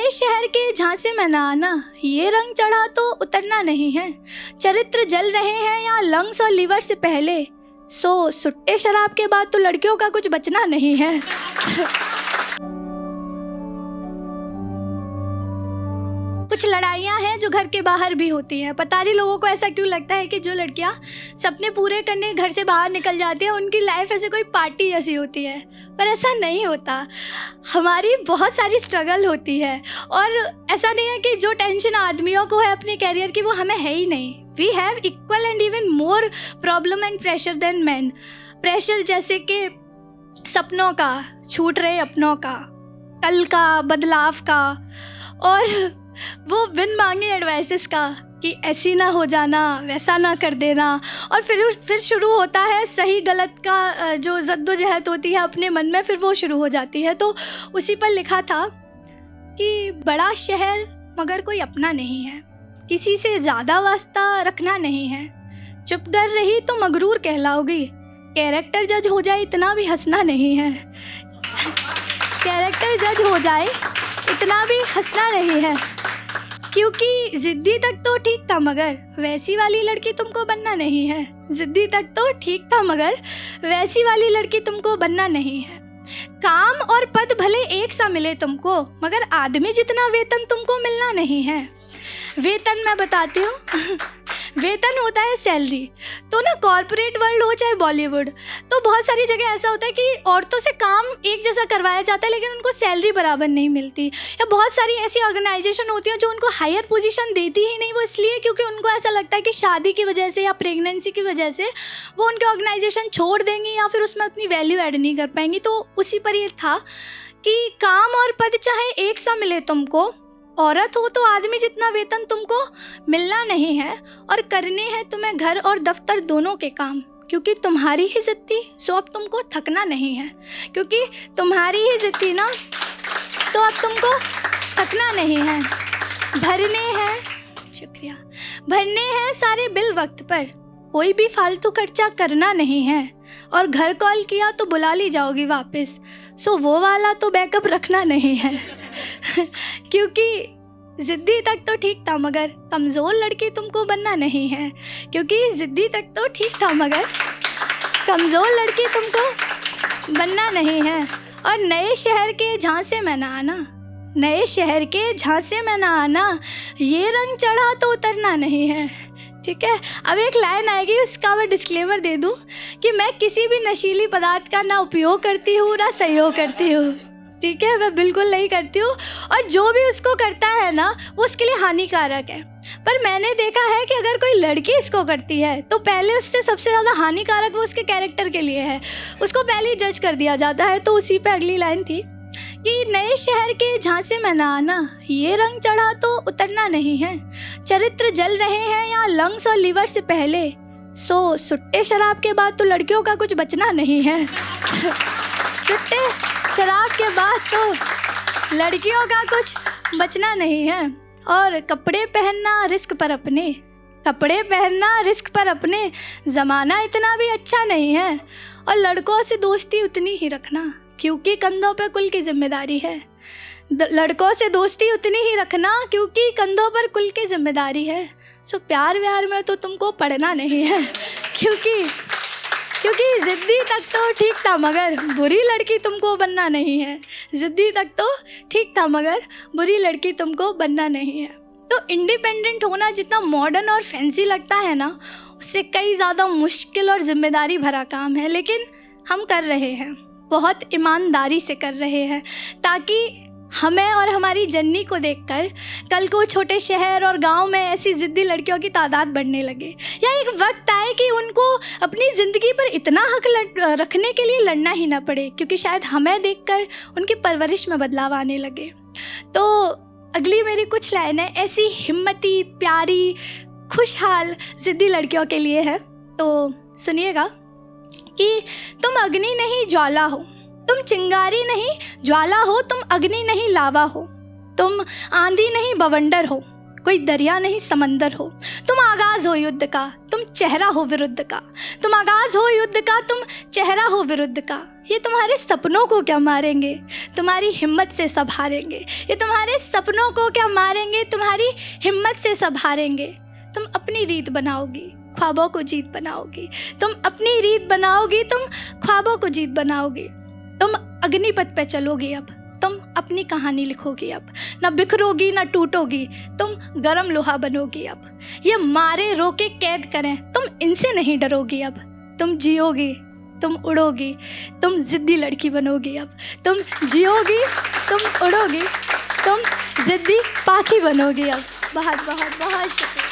नए शहर के झांसे में ना आना, ये रंग चढ़ा तो उतरना नहीं है। चरित्र जल रहे हैं यहाँ लंग्स और लीवर से पहले, सो सुट्टे शराब के बाद तो लड़कियों का कुछ बचना नहीं है। कुछ लड़ाइयाँ हैं जो घर के बाहर भी होती हैं। पता नहीं लोगों को ऐसा क्यों लगता है कि जो लड़कियाँ सपने पूरे करने घर से बाहर निकल जाती हैं उनकी लाइफ ऐसे कोई पार्टी जैसी होती है, पर ऐसा नहीं होता। हमारी बहुत सारी स्ट्रगल होती है और ऐसा नहीं है कि जो टेंशन आदमियों को है अपने कैरियर की वो हमें है ही नहीं। We have equal and even more problem and pressure than man. Pressure जैसे कि सपनों का, छूट रहे अपनों का, कल का, बदलाव का, और वो बिन मांगे एडवाइसेस का कि ऐसी ना हो जाना, वैसा ना कर देना। और फिर शुरू होता है सही गलत का जो जद्दोजहद होती है अपने मन में, फिर वो शुरू हो जाती है। तो उसी पर लिखा था कि बड़ा शहर मगर कोई अपना नहीं है, किसी से ज़्यादा वास्ता रखना नहीं है। चुप कर रही तो मगरूर कहलाओगी, कैरेक्टर जज हो जाए इतना भी हंसना नहीं है। कैरेक्टर जज हो जाए इतना भी हंसना नहीं है, क्योंकि ज़िद्दी तक तो ठीक था मगर वैसी वाली लड़की तुमको बनना नहीं है। ज़िद्दी तक तो ठीक था मगर वैसी वाली लड़की तुमको बनना नहीं है। काम और पद भले एक सा मिले तुमको, मगर आदमी जितना वेतन तुमको मिलना नहीं है। वेतन मैं बताती हूँ वेतन होता है सैलरी। तो ना कॉर्पोरेट वर्ल्ड हो चाहे बॉलीवुड, तो बहुत सारी जगह ऐसा होता है कि औरतों से काम एक जैसा करवाया जाता है लेकिन उनको सैलरी बराबर नहीं मिलती। या बहुत सारी ऐसी ऑर्गेनाइजेशन होती हैं जो उनको हायर पोजीशन देती ही नहीं, वो इसलिए क्योंकि उनको ऐसा लगता है कि शादी की वजह से या प्रेगनेंसी की वजह से वो उनकी ऑर्गेनाइजेशन छोड़ देंगी या फिर उसमें उतनी वैल्यू ऐड नहीं कर पाएंगी। तो उसी पर ये था कि काम और पद चाहे एक सा मिले तुमको, औरत हो तो आदमी जितना वेतन तुमको मिलना नहीं है, और करने हैं तुम्हें घर और दफ्तर दोनों के काम, क्योंकि तुम्हारी ही जिद थी सो अब तुमको थकना नहीं है। क्योंकि तुम्हारी ही जिद थी ना तो अब तुमको थकना नहीं है। भरने हैं सारे बिल वक्त पर, कोई भी फालतू खर्चा करना नहीं है। और घर कॉल किया तो बुला ली जाओगी वापस, सो वो वाला तो बैकअप रखना नहीं है। क्योंकि ज़िद्दी तक तो ठीक था मगर कमज़ोर लड़की तुमको बनना नहीं है। क्योंकि ज़िद्दी तक तो ठीक था मगर कमज़ोर लड़की तुमको बनना नहीं है। और नए शहर के झांसे में ना आना, नए शहर के झांसे में ना आना, ये रंग चढ़ा तो उतरना नहीं है। ठीक है, अब एक लाइन आएगी, उसका मैं डिस्क्लेमर दे दूं कि मैं किसी भी नशीली पदार्थ का ना उपयोग करती हूँ ना सहयोग करती हूँ। ठीक है, मैं बिल्कुल नहीं करती हूँ, और जो भी उसको करता है ना वो उसके लिए हानिकारक है। पर मैंने देखा है कि अगर कोई लड़की इसको करती है तो पहले उससे सबसे ज़्यादा हानिकारक वो उसके कैरेक्टर के लिए है, उसको पहले ही जज कर दिया जाता है। तो उसी पे अगली लाइन थी कि नए शहर के झांसे में ना आना, ये रंग चढ़ा तो उतरना नहीं है। चरित्र जल रहे हैं यहाँ लंग्स और लीवर से पहले, सो सुट्टे शराब के बाद तो लड़कियों का कुछ बचना नहीं है। सुट्टे शराब के बाद तो लड़कियों का कुछ बचना नहीं है। और कपड़े पहनना रिस्क पर अपने, कपड़े पहनना रिस्क पर अपने, ज़माना इतना भी अच्छा नहीं है। और लड़कों से दोस्ती उतनी ही रखना, क्योंकि कंधों पे कुल की जिम्मेदारी है। लड़कों से दोस्ती उतनी ही रखना क्योंकि कंधों पर कुल की जिम्मेदारी है। सो प्यार व्यार में तो तुमको पड़ना नहीं है। क्योंकि ज़िद्दी तक तो ठीक था मगर बुरी लड़की तुमको बनना नहीं है। ज़िद्दी तक तो ठीक था मगर बुरी लड़की तुमको बनना नहीं है। तो इंडिपेंडेंट होना जितना मॉडर्न और फैंसी लगता है ना, उससे कई ज़्यादा मुश्किल और ज़िम्मेदारी भरा काम है, लेकिन हम कर रहे हैं, बहुत ईमानदारी से कर रहे हैं, ताकि हमें और हमारी जन्नी को देखकर कल को छोटे शहर और गांव में ऐसी ज़िद्दी लड़कियों की तादाद बढ़ने लगे, या एक वक्त आए कि उनको अपनी ज़िंदगी पर इतना हक रखने के लिए लड़ना ही ना पड़े, क्योंकि शायद हमें देखकर उनकी परवरिश में बदलाव आने लगे। तो अगली मेरी कुछ लाइनें ऐसी हिम्मती, प्यारी, खुशहाल ज़िद्दी लड़कियों के लिए है, तो सुनिएगा कि तुम अग्नि नहीं ज्वाला हो, तुम चिंगारी नहीं ज्वाला हो, तुम अग्नि नहीं लावा हो, तुम आंधी नहीं बवंडर हो, कोई दरिया नहीं समंदर हो। तुम आगाज़ हो युद्ध का, तुम चेहरा हो विरुद्ध का। तुम आगाज़ हो युद्ध का, तुम चेहरा हो विरुद्ध का। ये तुम्हारे सपनों को क्या मारेंगे, तुम्हारी हिम्मत से सब हारेंगे। ये तुम्हारे सपनों को क्या मारेंगे, तुम्हारी हिम्मत से सब हारेंगे। तुम अपनी रीत बनाओगी, ख्वाबों को जीत बनाओगी। तुम अपनी रीत बनाओगी, तुम ख्वाबों को जीत बनाओगी। तुम अग्निपथ पे चलोगी अब, तुम अपनी कहानी लिखोगी अब। न बिखरोगी न टूटोगी, तुम गरम लोहा बनोगी अब। ये मारे रोके कैद करें, तुम इनसे नहीं डरोगी अब। तुम जियोगी, तुम उड़ोगी, तुम ज़िद्दी लड़की बनोगी अब। तुम जियोगी, तुम उड़ोगी, तुम ज़िद्दी पाखी बनोगी अब। बहुत बहुत बहुत शुक्रिया।